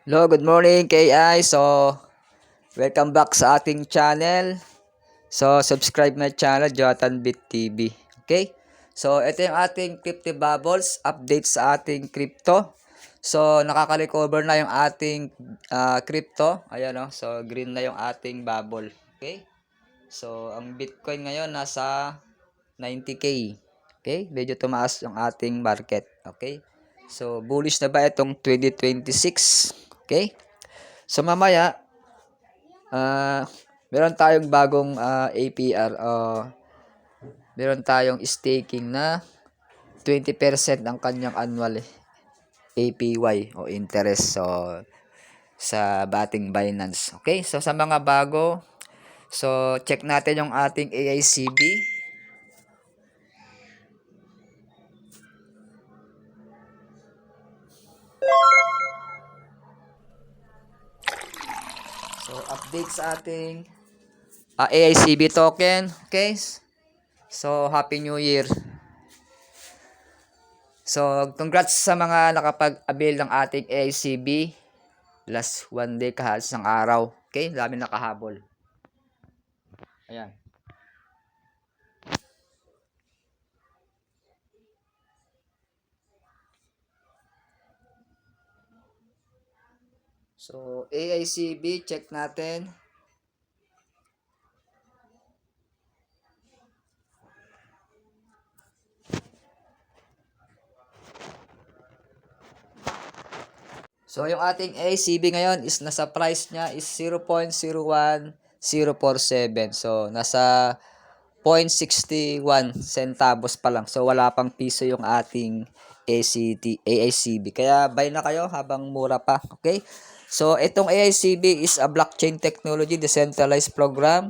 Hello, good morning KI. So, welcome back sa ating channel. So, subscribe my channel, Jonathan Bit TV. Okay? So, ito yung ating crypto bubbles, update sa ating crypto. So, nakaka-recover na yung ating crypto. Ayan o. So, green na yung ating bubble. Okay? So, ang Bitcoin ngayon nasa 90K. Okay? Medyo tumaas yung ating market. Okay? So, bullish na ba itong 2026? Okay? So mamaya, meron tayong bagong APR, meron tayong staking na 20% ang kanyang annual APY o interest sa bating Binance. Okay? So sa mga bago, so check natin yung ating AICB. So update sa ating AICB token. Okay? So Happy New Year. So, congrats sa mga nakapag-avail ng ating AICB. Last one day kahit isang araw. Okay? Dami nakahabol. Ayan. So, AICB, check natin. So, yung ating AICB ngayon is nasa price niya is 0.01047. So, nasa 0.61 centavos pa lang. So, wala pang piso yung ating AICB. Kaya, buy na kayo habang mura pa. Okay? So, itong AICB is a blockchain technology decentralized program.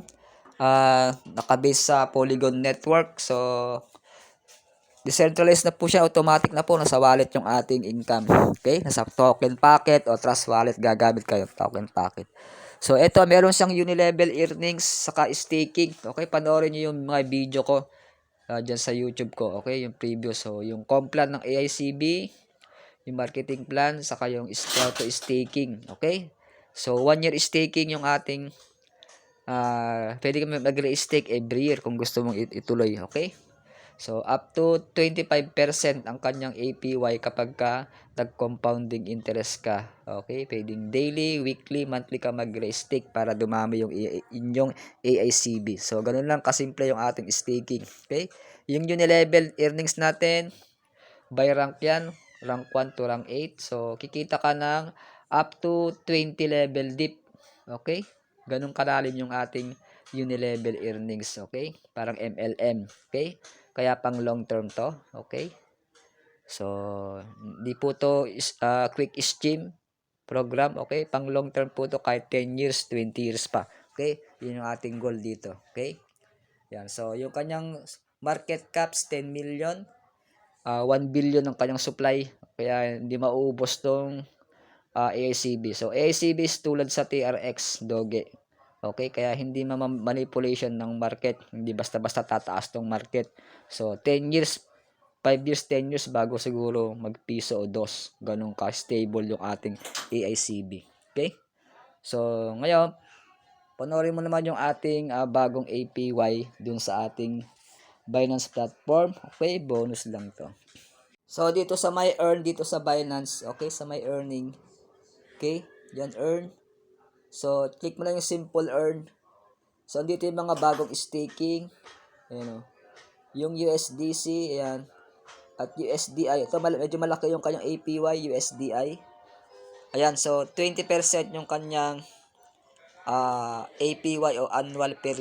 Nakabase sa Polygon Network. So, decentralized na po siya, automatic na po, nasa wallet yung ating income. Okay? Nasa token packet o trust wallet gagamit kayo, token packet. So, ito, meron siyang unilevel earnings, saka staking. Okay? Panoorin niyo yung mga video ko dyan sa YouTube ko. Okay? Yung previous. So, yung comp plan ng AICB, yung marketing plan, saka yung auto staking. Okay? So, 1 year staking yung ating pwede kami mag-stake every year kung gusto mong ituloy. Okay? So, up to 25% ang kanyang APY kapag ka nag-compounding interest ka. Okay? Pwedeng daily, weekly, monthly ka mag-stake para dumami yung inyong AICB. So, ganun lang kasimple yung ating staking. Okay? Yung level earnings natin, by rank yan, rank 1 to rank 8. So, kikita ka ng up to 20 level dip. Okay? Ganun kalalim yung ating unilevel earnings. Okay? Parang MLM. Okay? Kaya pang long term to. Okay? So, di po to quick scheme program. Okay? Pang long term po to kahit 10 years, 20 years pa. Okay? Yun yung ating goal dito. Okay? Yan. So, yung kanyang market caps 10 million. 1 billion ang kanyang supply. Kaya hindi mauubos tong AICB. So, AICB is tulad sa TRX, Doge. Okay, kaya hindi manipulation ng market. Hindi basta-basta tataas tong market. So, 10 years, 5 years, 10 years bago siguro magpiso o dos. Ganun ka-stable yung ating AICB. Okay? So, ngayon, panoorin mo naman yung ating bagong APY dun sa ating Binance platform. Okay, bonus lang to. So, dito sa my earn, dito sa Binance, okay, sa my earning. Okay, yan earn. So, click mo lang yung simple earn. So, andito yung mga bagong staking. Ayan o. Yung USDC, ayan. At USDI. Ito, medyo malaki yung kanyang APY, USDI. Ayan, so 20% yung kanyang APY o annual per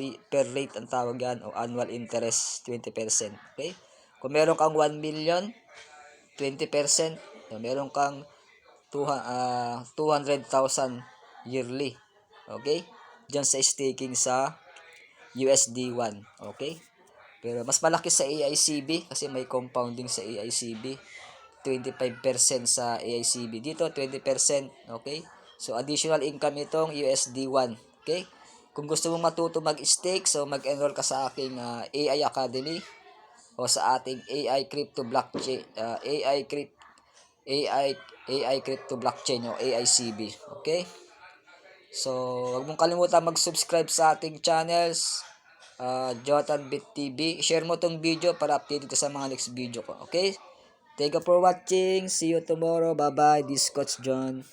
rate ang tawag yan. O annual interest, 20%. Okay? Kung meron kang 1 million, 20%. So, meron kang 200,000 yearly. Okay? Diyan sa staking sa USD1. Okay? Pero mas malaki sa AICB kasi may compounding sa AICB. 25% sa AICB. Dito, 20%. Okay? So, additional income itong USD1. Okay? Kung gusto mong matuto mag-stake, so mag-enroll ka sa aking AI Academy o sa ating AI Crypto Blockchain, AI AI crypto blockchain o AICB. Okay? So, huwag mong kalimutan mag-subscribe sa ating channels, Jotan Bit TV. Share mo tong video para updated ka sa mga next video ko. Okay? Thank you for watching. See you tomorrow. Bye-bye. This is Coach John.